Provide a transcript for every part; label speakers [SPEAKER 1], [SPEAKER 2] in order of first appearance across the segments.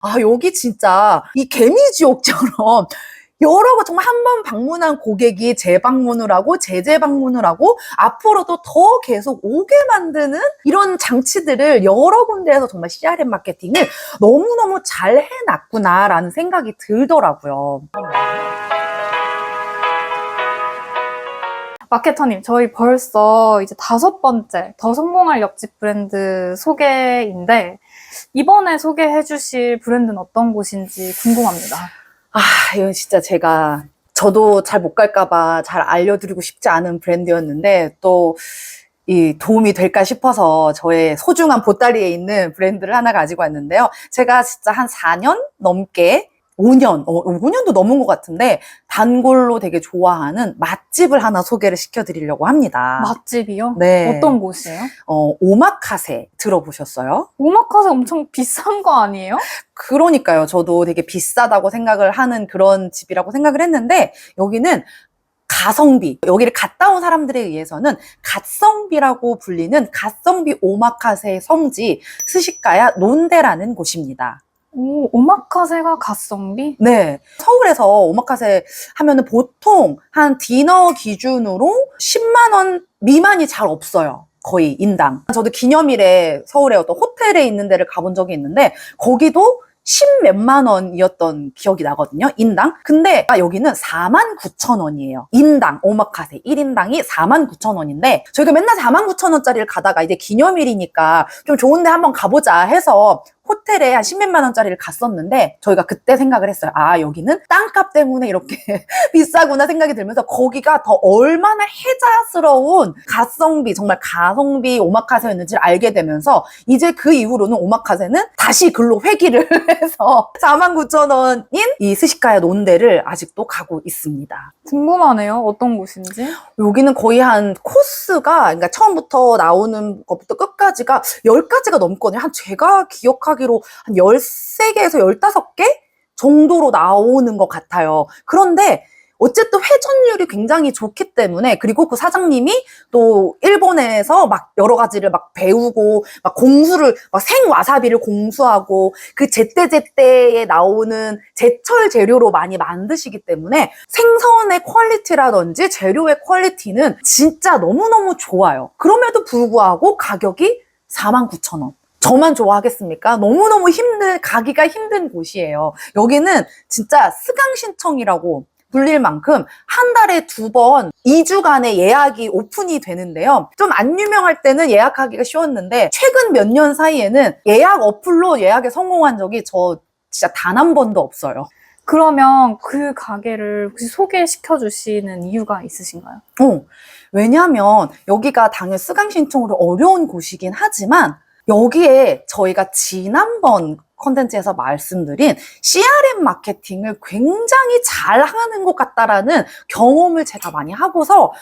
[SPEAKER 1] 아, 여기 진짜 이 개미지옥처럼 여러 번 정말 한 번 방문한 고객이 재방문을 하고 재재방문을 하고 앞으로도 더 계속 오게 만드는 이런 장치들을 여러 군데에서 정말 CRM 마케팅을 너무너무 잘 해놨구나라는 생각이 들더라고요.
[SPEAKER 2] 마케터님, 저희 벌써 이제 5번째 더 성공할 옆집 브랜드 소개인데, 이번에 소개해 주실 브랜드는 어떤 곳인지 궁금합니다.
[SPEAKER 1] 아, 이건 진짜 저도 잘 못 갈까봐 잘 알려드리고 싶지 않은 브랜드였는데, 또, 이 도움이 될까 싶어서 저의 소중한 보따리에 있는 브랜드를 하나 가지고 왔는데요. 제가 진짜 한 4년 넘게 5년도 넘은 것 같은데, 단골로 되게 좋아하는 맛집을 하나 소개를 시켜드리려고 합니다.
[SPEAKER 2] 맛집이요?
[SPEAKER 1] 네.
[SPEAKER 2] 어떤 곳이에요?
[SPEAKER 1] 오마카세 들어보셨어요?
[SPEAKER 2] 오마카세 엄청 비싼 거 아니에요?
[SPEAKER 1] 그러니까요. 저도 되게 비싸다고 생각을 하는 그런 집이라고 생각을 했는데, 여기는 가성비, 여기를 갔다 온 사람들에 의해서는 갓성비라고 불리는 갓성비 오마카세의 성지 스시카야 논데라는 곳입니다.
[SPEAKER 2] 오, 오마카세가 갓성비?
[SPEAKER 1] 네. 서울에서 오마카세 하면은 보통 한 디너 기준으로 10만 원 미만이 잘 없어요. 거의 인당. 저도 기념일에 서울에 어떤 호텔에 있는 데를 가본 적이 있는데 거기도 10 몇만 원이었던 기억이 나거든요. 인당. 근데 여기는 49,000원이에요. 인당 오마카세 1인당이 49,000원인데 저희가 맨날 49,000원짜리를 가다가 이제 기념일이니까 좀 좋은 데 한번 가보자 해서 호텔에 한 10몇만 원짜리를 갔었는데 저희가 그때 생각을 했어요. 아, 여기는 땅값 때문에 이렇게 비싸구나 생각이 들면서 거기가 더 얼마나 혜자스러운 가성비, 정말 가성비 오마카세였는지를 알게 되면서 이제 그 이후로는 오마카세는 다시 글로 회귀를 해서 49,000원인 이 스시카야 논데를 아직도 가고 있습니다.
[SPEAKER 2] 궁금하네요. 어떤 곳인지.
[SPEAKER 1] 여기는 거의 한 코스가, 그러니까 처음부터 나오는 것부터 끝까지가 10가지가 넘거든요. 한 제가 기억하기로 한 13개에서 15개 정도로 나오는 것 같아요. 그런데 어쨌든 회전율이 굉장히 좋기 때문에, 그리고 그 사장님이 또 일본에서 막 여러 가지를 막 배우고, 막 공수를, 막 생와사비를 공수하고, 그 제때제때에 나오는 제철 재료로 많이 만드시기 때문에 생선의 퀄리티라든지 재료의 퀄리티는 진짜 너무너무 좋아요. 그럼에도 불구하고 가격이 49,000원. 저만 좋아하겠습니까? 너무너무 가기가 힘든 곳이에요. 여기는 진짜 스강 신청이라고 불릴 만큼 한 달에 2번, 2주간의 예약이 오픈이 되는데요. 좀 안 유명할 때는 예약하기가 쉬웠는데 최근 몇 년 사이에는 예약 어플로 예약에 성공한 적이 저 진짜 단 한 번도 없어요.
[SPEAKER 2] 그러면 그 가게를 혹시 소개시켜 주시는 이유가 있으신가요?
[SPEAKER 1] 왜냐하면 여기가 당연 스강 신청으로 어려운 곳이긴 하지만 여기에 저희가 지난번 컨텐츠에서 말씀드린 CRM 마케팅을 굉장히 잘 하는 것 같다라는 경험을 제가 많이 하고서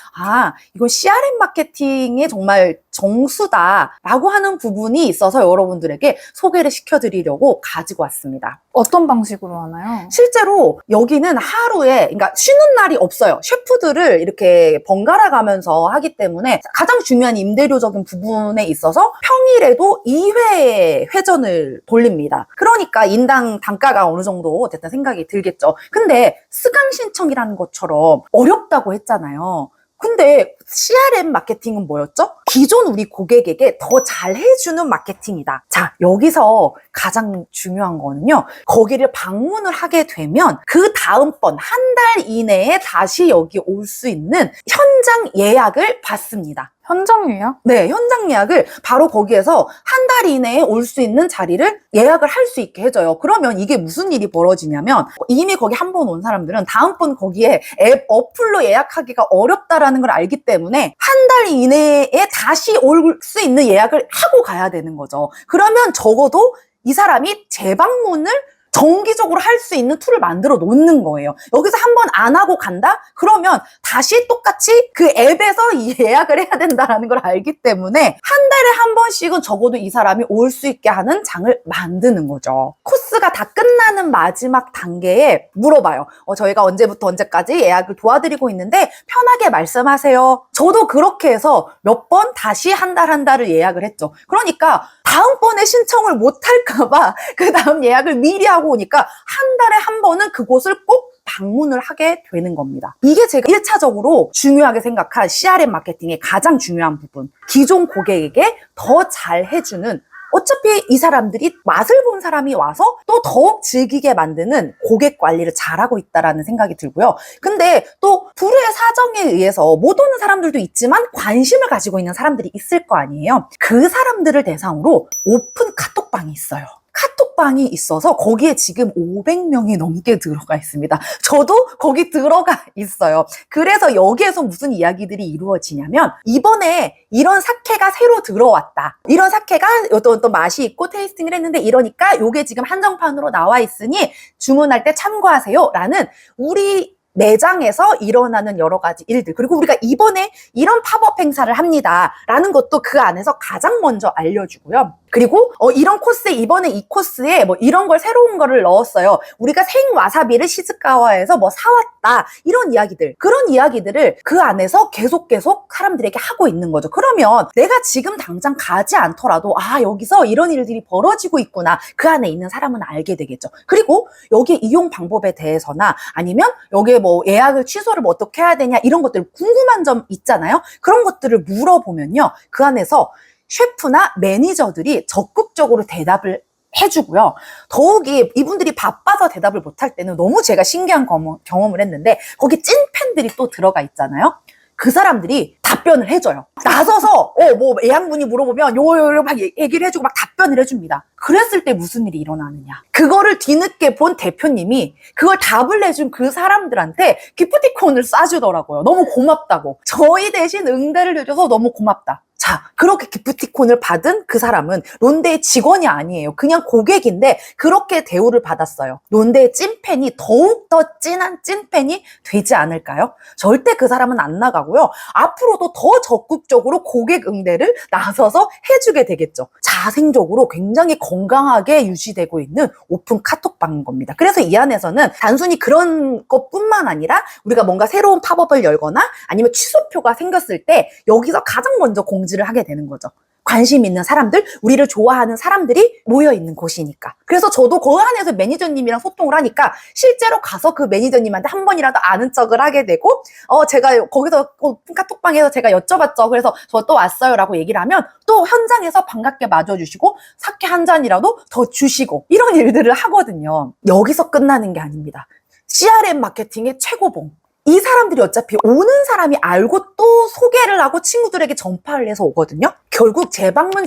[SPEAKER 1] 이건 CRM 마케팅의 정말 정수다라고 하는 부분이 있어서 여러분들에게 소개를 시켜드리려고 가지고 왔습니다.
[SPEAKER 2] 어떤 방식으로 하나요?
[SPEAKER 1] 실제로 여기는 하루에, 그러니까 쉬는 날이 없어요. 셰프들을 이렇게 번갈아 가면서 하기 때문에 가장 중요한 임대료적인 부분에 있어서 평일에도 2회 회전을 돌립니다. 그러니까 인당 단가가 어느 정도 어쨌든 생각이 들겠죠. 근데 스강 신청이라는 것처럼 어렵다고 했잖아요. 근데 CRM 마케팅은 뭐였죠? 기존 우리 고객에게 더 잘해주는 마케팅이다. 자, 여기서 가장 중요한 거는요. 거기를 방문을 하게 되면 그 다음번 한 달 이내에 다시 여기 올 수 있는 현장 예약을 받습니다.
[SPEAKER 2] 현장 예약?
[SPEAKER 1] 네, 현장 예약을 바로 거기에서 한 달 이내에 올 수 있는 자리를 예약을 할 수 있게 해줘요. 그러면 이게 무슨 일이 벌어지냐면 이미 거기 한 번 온 사람들은 다음번 거기에 앱 어플로 예약하기가 어렵다라는 걸 알기 때문에 한 달 이내에 다시 올 수 있는 예약을 하고 가야 되는 거죠. 그러면 적어도 이 사람이 재방문을 정기적으로 할 수 있는 툴을 만들어 놓는 거예요. 여기서 한 번 안 하고 간다? 그러면 다시 똑같이 그 앱에서 이 예약을 해야 된다는 걸 알기 때문에 한 달에 한 번씩은 적어도 이 사람이 올 수 있게 하는 장을 만드는 거죠. 코스가 다 끝나는 마지막 단계에 물어봐요. 저희가 언제부터 언제까지 예약을 도와드리고 있는데 편하게 말씀하세요. 저도 그렇게 해서 몇 번 다시 한 달 한 달을 예약을 했죠. 그러니까 다음번에 신청을 못 할까봐 그 다음 예약을 미리 하고 오니까 한 달에 한 번은 그곳을 꼭 방문을 하게 되는 겁니다. 이게 제가 1차적으로 중요하게 생각한 CRM 마케팅의 가장 중요한 부분. 기존 고객에게 더 잘 해주는, 어차피 이 사람들이 맛을 본 사람이 와서 또 더욱 즐기게 만드는 고객 관리를 잘하고 있다라는 생각이 들고요. 근데 또 불후의 사정에 의해서 못 오는 사람들도 있지만 관심을 가지고 있는 사람들이 있을 거 아니에요. 그 사람들을 대상으로 오픈 카톡방이 있어요. 카톡방이 있어서 거기에 지금 500명이 넘게 들어가 있습니다. 저도 거기 들어가 있어요. 그래서 여기에서 무슨 이야기들이 이루어지냐면, 이번에 이런 사케가 새로 들어왔다. 이런 사케가 어떤 맛이 있고 테이스팅을 했는데 이러니까 요게 지금 한정판으로 나와 있으니 주문할 때 참고하세요. 라는 우리 매장에서 일어나는 여러 가지 일들, 그리고 우리가 이번에 이런 팝업 행사를 합니다 라는 것도 그 안에서 가장 먼저 알려주고요. 그리고 이런 코스에, 이번에 이 코스에 뭐 이런 걸 새로운 거를 넣었어요. 우리가 생 와사비를 시즈카와에서 뭐 사왔다. 이런 이야기들, 그런 이야기들을 그 안에서 계속 사람들에게 하고 있는 거죠. 그러면 내가 지금 당장 가지 않더라도 여기서 이런 일들이 벌어지고 있구나. 그 안에 있는 사람은 알게 되겠죠. 그리고 여기 이용 방법에 대해서나 아니면 여기에 뭐 예약을 취소를 뭐 어떻게 해야 되냐, 이런 것들 궁금한 점 있잖아요. 그런 것들을 물어보면요, 그 안에서 셰프나 매니저들이 적극적으로 대답을 해주고요. 더욱이 이분들이 바빠서 대답을 못할 때는 너무 제가 신기한 경험을 했는데, 거기 찐팬들이 또 들어가 있잖아요. 그 사람들이 답변을 해줘요. 나서서 뭐 예약문의 물어보면 요요 막 얘기를 해주고 막 답변을 해줍니다. 그랬을 때 무슨 일이 일어나느냐, 그거를 뒤늦게 본 대표님이 그걸 답을 해준 그 사람들한테 기프티콘을 쏴주더라고요. 너무 고맙다고. 저희 대신 응대를 해줘서 너무 고맙다. 자, 그렇게 기프티콘을 받은 그 사람은 론데의 직원이 아니에요. 그냥 고객인데 그렇게 대우를 받았어요. 론데의 찐팬이 더욱더 찐한 찐팬이 되지 않을까요? 절대 그 사람은 안 나가고요. 앞으로도 더 적극적으로 고객 응대를 나서서 해주게 되겠죠. 자생적으로 굉장히 건강하게 유지되고 있는 오픈 카톡방인 겁니다. 그래서 이 안에서는 단순히 그런 것뿐만 아니라 우리가 뭔가 새로운 팝업을 열거나 아니면 취소표가 생겼을 때 여기서 가장 먼저 공지를 하게 되는 거죠. 관심 있는 사람들, 우리를 좋아하는 사람들이 모여있는 곳이니까. 그래서 저도 그 안에서 매니저님이랑 소통을 하니까 실제로 가서 그 매니저님한테 한 번이라도 아는 척을 하게 되고, 제가 거기서 카톡방에서 제가 여쭤봤죠. 그래서 저 또 왔어요 라고 얘기를 하면 또 현장에서 반갑게 맞아주시고 사케 한 잔이라도 더 주시고, 이런 일들을 하거든요. 여기서 끝나는 게 아닙니다. CRM 마케팅의 최고봉. 이 사람들이 어차피 오는 사람이 알고 또 소개를 하고 친구들에게 전파를 해서 오거든요. 결국 재방문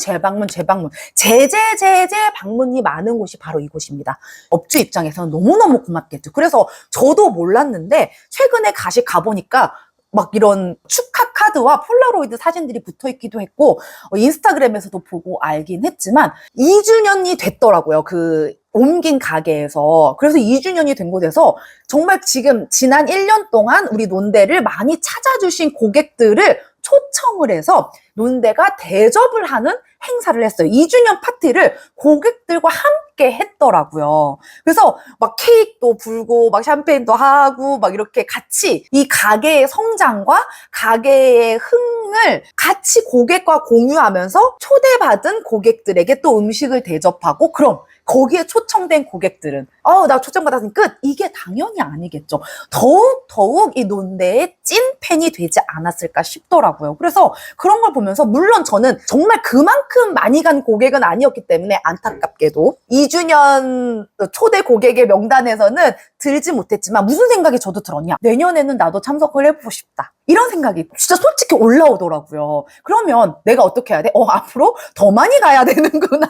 [SPEAKER 1] 방문이 많은 곳이 바로 이곳입니다. 업주 입장에서는 너무너무 고맙겠죠. 그래서 저도 몰랐는데 최근에 가보니까 막 이런 축하 카드와 폴라로이드 사진들이 붙어 있기도 했고, 인스타그램에서도 보고 알긴 했지만 2주년이 됐더라고요. 그 옮긴 가게에서. 그래서 2주년이 된 곳에서 정말 지금 지난 1년 동안 우리 론데를 많이 찾아주신 고객들을 초청을 해서 론데가 대접을 하는 행사를 했어요. 2주년 파티를 고객들과 함께 했더라고요. 그래서 막 케이크도 불고 막 샴페인도 하고 막 이렇게 같이 이 가게의 성장과 가게의 흥을 같이 고객과 공유하면서 초대받은 고객들에게 또 음식을 대접하고, 그럼 거기에 초청된 고객들은 나 초청받았으니 끝, 이게 당연히 아니겠죠. 더욱 이 론데의 찐팬이 되지 않았을까 싶더라고요. 그래서 그런 걸 보면서, 물론 저는 정말 그만큼 많이 간 고객은 아니었기 때문에 안타깝게도 2주년 초대 고객의 명단에서는 들지 못했지만, 무슨 생각이 저도 들었냐, 내년에는 나도 참석을 해보고 싶다, 이런 생각이 진짜 솔직히 올라오더라고요. 그러면 내가 어떻게 해야 돼? 앞으로 더 많이 가야 되는구나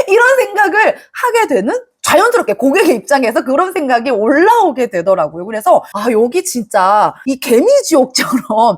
[SPEAKER 1] 이런 생각을 하게 되는, 자연스럽게 고객의 입장에서 그런 생각이 올라오게 되더라고요. 그래서 여기 진짜 이 개미지옥처럼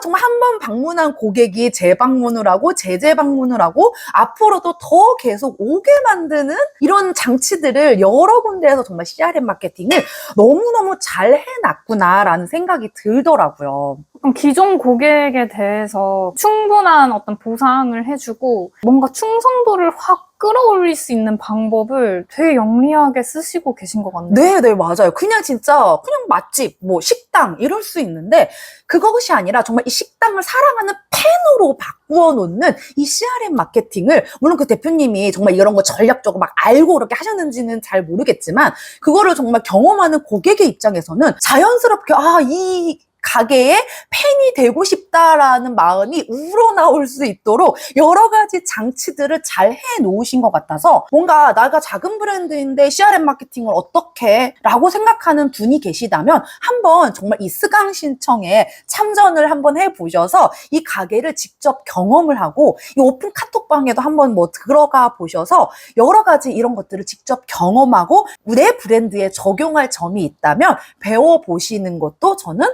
[SPEAKER 1] 정말 한 번 방문한 고객이 재방문을 하고 재재방문을 하고 앞으로도 더 계속 오게 만드는 이런 장치들을 여러 군데에서 정말 CRM 마케팅을 너무너무 잘 해놨구나라는 생각이 들더라고요.
[SPEAKER 2] 그럼 기존 고객에 대해서 충분한 어떤 보상을 해주고 뭔가 충성도를 확 끌어올릴 수 있는 방법을 되게 영리하게 쓰시고 계신 것 같네요.
[SPEAKER 1] 네, 맞아요. 그냥 진짜 그냥 맛집, 뭐 식당 이럴 수 있는데 그것이 아니라 정말 이 식당을 사랑하는 팬으로 바꾸어 놓는 이 CRM 마케팅을 물론 그 대표님이 정말 이런 거 전략적으로 막 알고 그렇게 하셨는지는 잘 모르겠지만 그거를 정말 경험하는 고객의 입장에서는 자연스럽게 이 가게에 팬이 되고 싶다라는 마음이 우러나올 수 있도록 여러 가지 장치들을 잘 해놓으신 것 같아서 뭔가 내가 작은 브랜드인데 CRM 마케팅을 어떻게 라고 생각하는 분이 계시다면 한번 정말 이 스강 신청에 참전을 한번 해보셔서 이 가게를 직접 경험을 하고 이 오픈 카톡방에도 한번 뭐 들어가 보셔서 여러 가지 이런 것들을 직접 경험하고 내 브랜드에 적용할 점이 있다면 배워보시는 것도 저는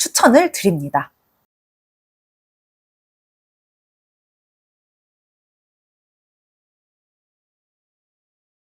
[SPEAKER 1] 추천을 드립니다.